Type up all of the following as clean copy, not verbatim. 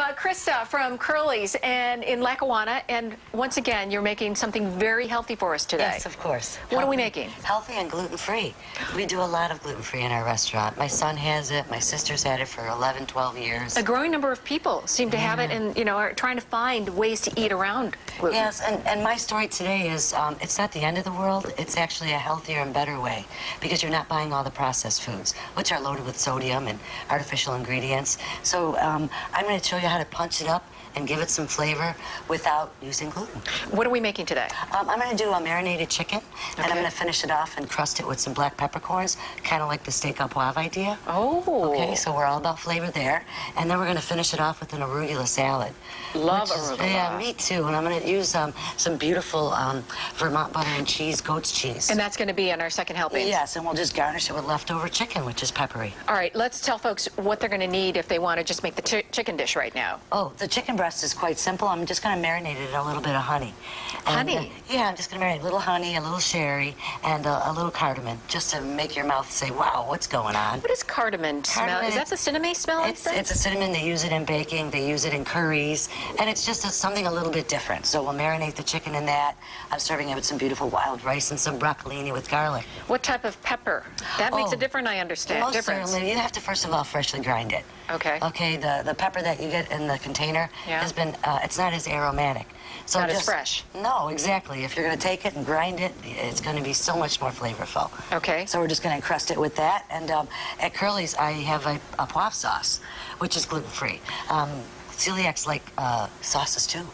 have Krista from Curly's and in Lackawanna, and once again, you're making something very healthy for us today. Yes, of course. What are we making? Healthy and gluten-free. We do a lot of gluten-free in our restaurant. My son has it. My sister's had it for 11, 12 years. A growing number of people seem to have it and, you know, are trying to find ways to eat around gluten. Yes, and my story today is it's not the end of the world. It's actually a healthier and better way because you're not buying all the processed foods, which are loaded with sodium and artificial ingredients. So I'm going to show you how to punch it up and give it some flavor without using gluten. What are we making today? I'm going to do a marinated chicken, and I'm going to finish it off and crust it with some black peppercorns, kind of like the steak au poivre idea. Oh. Okay, so we're all about flavor there. And then we're going to finish it off with an arugula salad. Love arugula. Yeah, me too. And I'm going to use some beautiful Vermont butter and cheese, goat's cheese. And that's going to be in our second helping? Yes, and we'll just garnish it with leftover chicken, which is peppery. All right, let's tell folks what they're going to need if they want to just make the chicken dish right now. Oh, the chicken breast is quite simple. I'm just going to marinate it in a little bit of honey. Honey? Yeah, I'm just going to marinate a little honey, a little sherry, and a little cardamom, just to make your mouth say, wow, what's going on? What does cardamom smell? Is that the cinnamon smell? It's a cinnamon. They use it in baking. They use it in curries. And it's just something a little bit different. So we'll marinate the chicken in that. I'm serving it with some beautiful wild rice and some broccolini with garlic. What type of pepper? That makes a difference, I understand. Most certainly. You have to, first of all, freshly grind it. Okay. Okay, the pepper that you get in the container has been, it's not as aromatic. So not as fresh. No, exactly. If you're going to take it and grind it, it's going to be so much more flavorful. Okay. So we're just going to encrust it with that. And at Curly's, I have a poivre sauce, which is gluten-free. Celiacs like sauces, too.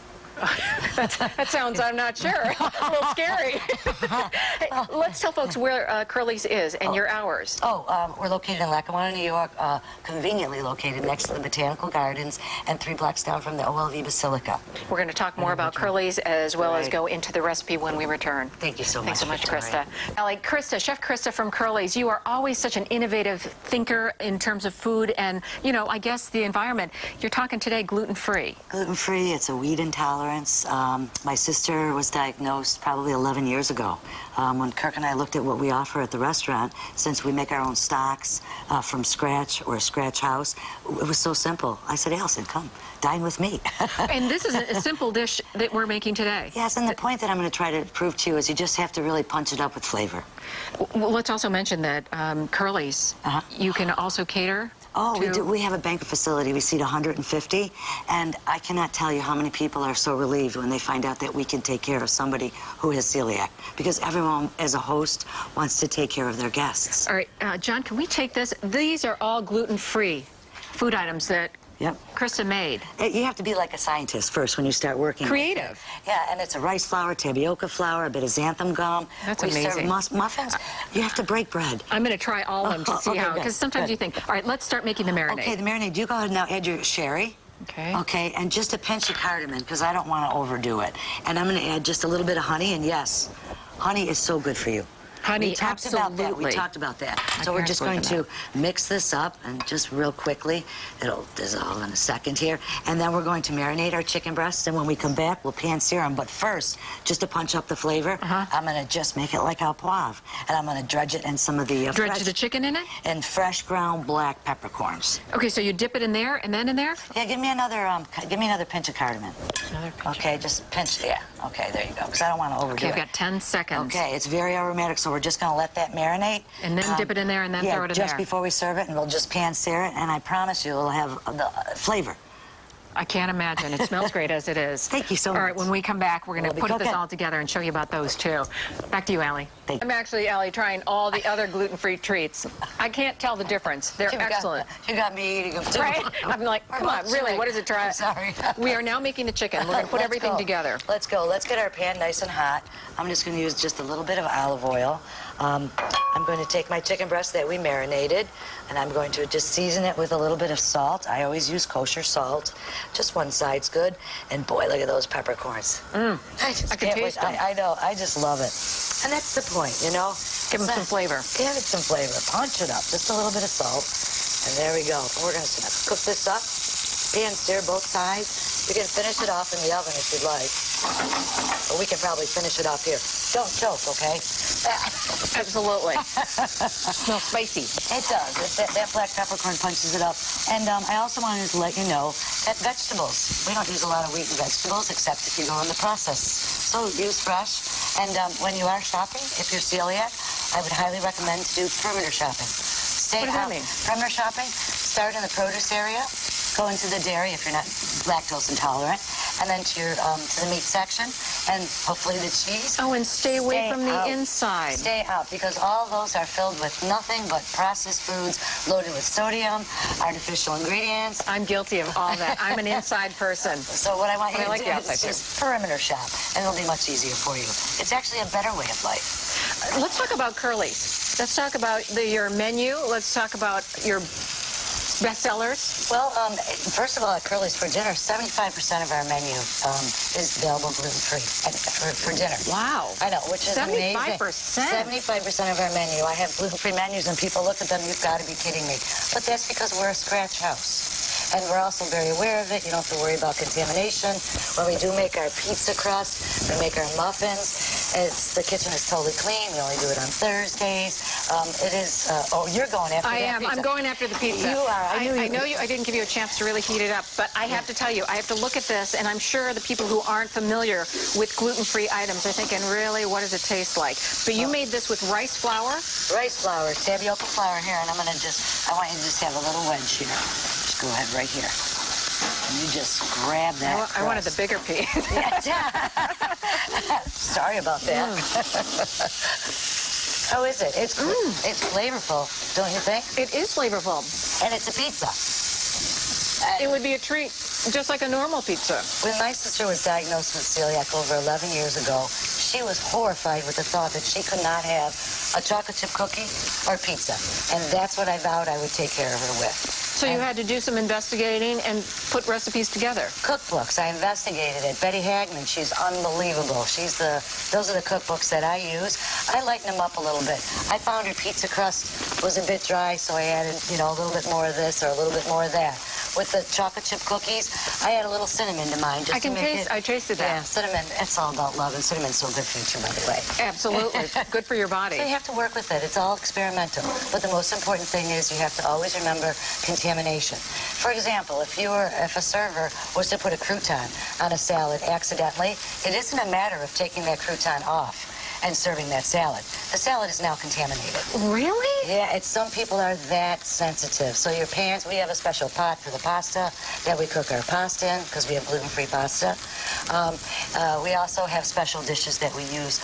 That sounds, I'm not sure, a little scary. Hey, let's tell folks where Curly's is and your hours. We're located in Lackawanna, New York, conveniently located next to the Botanical Gardens and 3 blocks down from the OLV Basilica. We're going to talk more about Curly's as well as go into the recipe when we return. Thank you so much. Thanks so much, Krista. Krista, Chef Krista from Curly's, you are always such an innovative thinker in terms of food and, you know, I guess the environment. You're talking today gluten-free. Gluten-free, it's a wheat intolerance. My sister was diagnosed probably 11 years ago. When Kirk and I looked at what we offer at the restaurant, since we make our own stocks from scratch or a scratch house, it was so simple. I said, Allison, come, dine with me. And this is a simple dish that we're making today. Yes, and the point that I'm going to try to prove to you is you just have to really punch it up with flavor. Well, let's also mention that Curly's, you can also cater. Oh, we do. We have a banquet facility. We seat 150, and I cannot tell you how many people are so relieved when they find out that we can take care of somebody who has celiac, because everyone, as a host, wants to take care of their guests. All right, John, can we take this? These are all gluten-free food items that Krista made. You have to be like a scientist first when you start working. Creative. Yeah, and it's a rice flour, tapioca flour, a bit of xanthan gum. That's we amazing. Serve muffins. You have to break bread. I'm going to try all of them to see how, because sometimes you think, all right, let's start making the marinade. Okay, the marinade. You go ahead and now add your sherry. Okay. Okay, and just a pinch of cardamom, because I don't want to overdo it. And I'm going to add just a little bit of honey, and yes, honey is so good for you. Honey, we talked about that. We talked about that. So we're just going to mix this up, and just real quickly, it'll dissolve in a second here. And then we're going to marinate our chicken breasts, and when we come back, we'll pan sear them. But first, just to punch up the flavor, I'm going to just make it like au poivre, and I'm going to dredge it in some of the dredge the chicken in it? And fresh ground black peppercorns. Okay, so you dip it in there and then in there? Yeah, give me another pinch of cardamom. Another pinch. Okay, just pinch. Yeah. Okay, there you go. Because I don't want to overdo it. Okay, I've got 10 seconds. Okay, it's very aromatic, so we're just going to let that marinate. And then dip it in there and then throw it in there. Yeah, just before we serve it, and we'll just pan sear it, and I promise you it'll have the flavor. I can't imagine. It smells great as it is. Thank you so much. All right, when we come back, we're going to put this all together and show you about those, too. Back to you, Allie. I'm actually, Allie, trying all the other gluten-free treats. I can't tell the difference. They're excellent. You got me eating them, too. Right? I'm like, come on, really, what is it? Try? I'm sorry. We are now making the chicken. We're going to put everything together. Let's go. Let's get our pan nice and hot. I'm just going to use just a little bit of olive oil. I'm going to take my chicken breast that we marinated, and I'm going to just season it with a little bit of salt. I always use kosher salt. Just one side's good. And boy, look at those peppercorns. I can taste them. I know. I just love it. And that's the point, you know? Give them some flavor. Give it some flavor. Punch it up. Just a little bit of salt. And there we go. We're going to cook this up. Pan sear both sides. You can finish it off in the oven if you'd like. But we can probably finish it off here. Don't choke, okay? Absolutely. Smells spicy. It does. That black peppercorn punches it up. And I also wanted to let you know that vegetables, we don't use a lot of wheat and vegetables except if you go in the process. So use fresh. And when you are shopping, if you're celiac, I would highly recommend to do perimeter shopping. What does that mean? Perimeter shopping, start in the produce area, go into the dairy if you're not lactose intolerant, and then to the meat section, and hopefully the cheese. Oh, and stay away from the inside. Stay out, because all those are filled with nothing but processed foods, loaded with sodium, artificial ingredients. I'm guilty of all that. I'm an inside person. So what I want you to like do is just perimeter shop, and it'll be much easier for you. It's actually a better way of life. Let's talk about Curly's. Let's talk about your menu. Let's talk about your bestsellers. Well, first of all, at Curly's for dinner, 75% of our menu is available gluten-free for dinner. Wow. I know, which is 75%. amazing. 75% of our menu. I have gluten-free menus, and people look at them, you've got to be kidding me. But that's because we're a scratch house. And we're also very aware of it. You don't have to worry about contamination. When we do make our pizza crust, we make our muffins, the kitchen is totally clean. We only do it on Thursdays. It is, oh, you're going after I that am. pizza. I'm going after the pizza. You are. I know you. I didn't give you a chance to really heat it up, but I have to tell you, I have to look at this, and I'm sure the people who aren't familiar with gluten-free items are thinking, really, what does it taste like? But you made this with rice flour? Rice flour, tapioca flour here, and I want you to just have a little wedge here. Just go ahead right here. And you just grab that. I wanted the bigger piece. Sorry about that. How is it? It's flavorful, don't you think? It is flavorful. And it's a pizza. It would be a treat, just like a normal pizza. When my sister was diagnosed with celiac over 11 years ago, she was horrified with the thought that she could not have a chocolate chip cookie or pizza. And that's what I vowed I would take care of her with. So you had to do some investigating and put recipes together. Cookbooks, I investigated it. Betty Hagman, she's unbelievable. Those are the cookbooks that I use. I lighten them up a little bit. I found her pizza crust was a bit dry, so I added, a little bit more of this or a little bit more of that. With the chocolate chip cookies, I add a little cinnamon to mine just to make it. I tasted that. Yeah, cinnamon, it's all about love, and cinnamon's so good for you too, by the way. Absolutely. Good for your body. So you have to work with it. It's all experimental. But the most important thing is you have to always remember contamination. For example, if a server was to put a crouton on a salad accidentally, it isn't a matter of taking that crouton off and serving that salad. The salad is now contaminated. Really? Yeah, some people are that sensitive. So your pans, we have a special pot for the pasta that we cook our pasta in because we have gluten-free pasta. We also have special dishes that we use,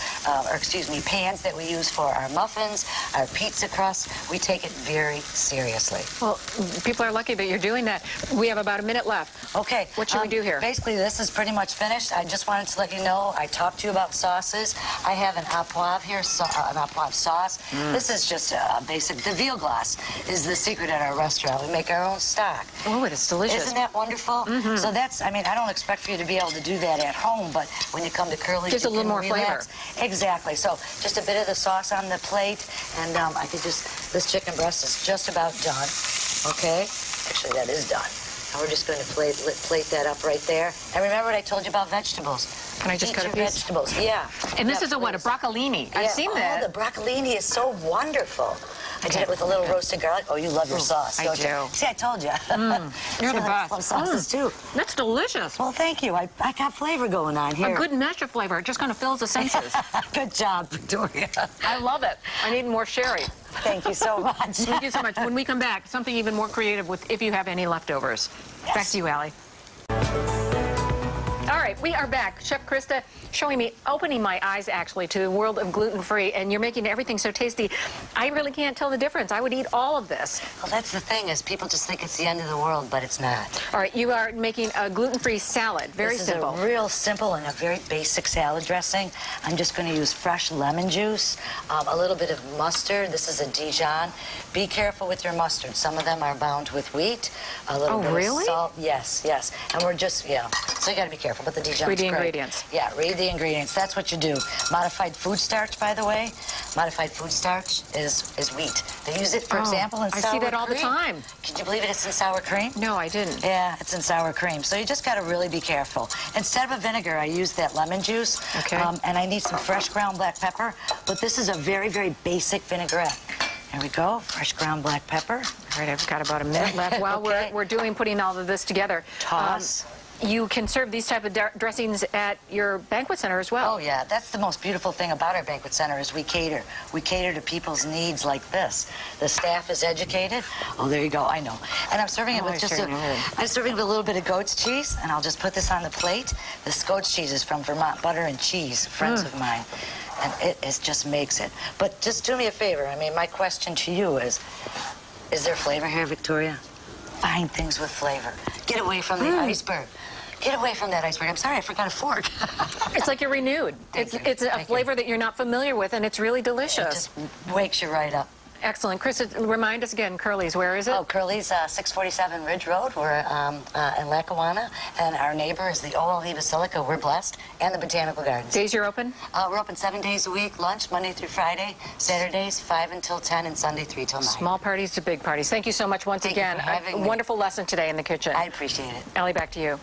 pans that we use for our muffins, our pizza crust. We take it very seriously. Well, people are lucky that you're doing that. We have about a minute left. Okay. What should we do here? Basically, this is pretty much finished. I just wanted to let you know, I talked to you about sauces. I have an au poivre here, an au poivre sauce. This is just a basic, the veal glass is the secret at our restaurant. We make our own stock. Oh, it is delicious. Isn't that wonderful? So that's, I don't expect for you to be able to do that at home, but when you come to Curly's, gives a little more flavor. Exactly. So just a bit of the sauce on the plate, and I could this chicken breast is just about done. Okay? Actually, that is done. And we're just going to plate that up right there. And remember what I told you about vegetables. Can I just cut a piece? Vegetables, yeah. And this is a broccolini. I've seen that. Oh, the broccolini is so wonderful. I did it with a little roasted garlic. Oh, you love your sauce, don't you? See, I told you. You're the best. Love sauces, too. That's delicious. Well, thank you. I got flavor going on here. A good mesh of flavor. It just kind of fills the senses. Good job, Victoria. I love it. I need more sherry. Thank you so much. Thank you so much. When we come back, something even more creative with if you have any leftovers. Yes. Back to you, Allie. All right, we are back. Chef Krista showing me, opening my eyes actually to the world of gluten-free, and you're making everything so tasty. I really can't tell the difference. I would eat all of this. Well, that's the thing, is people just think it's the end of the world, but it's not. All right, you are making a gluten-free salad. Very simple. This is a real simple and a very basic salad dressing. I'm just going to use fresh lemon juice, a little bit of mustard. This is a Dijon. Be careful with your mustard. Some of them are bound with wheat. A little bit of salt. Yes, yes. And we're just, so you got to be careful. careful, but the Dijon's Read the great. ingredients. Yeah, read the ingredients. That's what you do. Modified food starch, by the way. Modified food starch is wheat. They use it, for example, in sour cream. I see that all the time. Could you believe it? It's in sour cream? No, I didn't. Yeah, it's in sour cream. So you just got to really be careful. Instead of a vinegar, I use that lemon juice. Okay. And I need some fresh ground black pepper. But this is a very, very basic vinaigrette. There we go, fresh ground black pepper. All right, I've got about a minute left. While Okay. we're putting all of this together. Toss. You can serve these type of dressings at your banquet center as well. Oh, yeah. That's the most beautiful thing about our banquet center is we cater. We cater to people's needs like this. The staff is educated. Oh, there you go. I know. And I'm serving it with I'm serving it with a little bit of goat's cheese, and I'll just put this on the plate. This goat's cheese is from Vermont Butter and Cheese, friends of mine. And it just makes it. But just do me a favor. I mean, my question to you is there flavor here, Victoria? Find things with flavor. Get away from the iceberg. Get away from that iceberg. I'm sorry, I forgot a fork. It's like you're renewed. It's a flavor that you're not familiar with, and it's really delicious. It just wakes you right up. Excellent. Krista, remind us again, Curly's, where is it? Oh, Curly's, 647 Ridge Road. We're in Lackawanna, and our neighbor is the OLV Basilica. We're blessed, and the Botanical Gardens. Days you're open? We're open 7 days a week, lunch Monday through Friday, Saturdays 5 until 10, and Sunday 3 till 9. Small parties to big parties. Thank you so much once again. Thank you for having me. Wonderful lesson today in the kitchen. I appreciate it. Allie, back to you.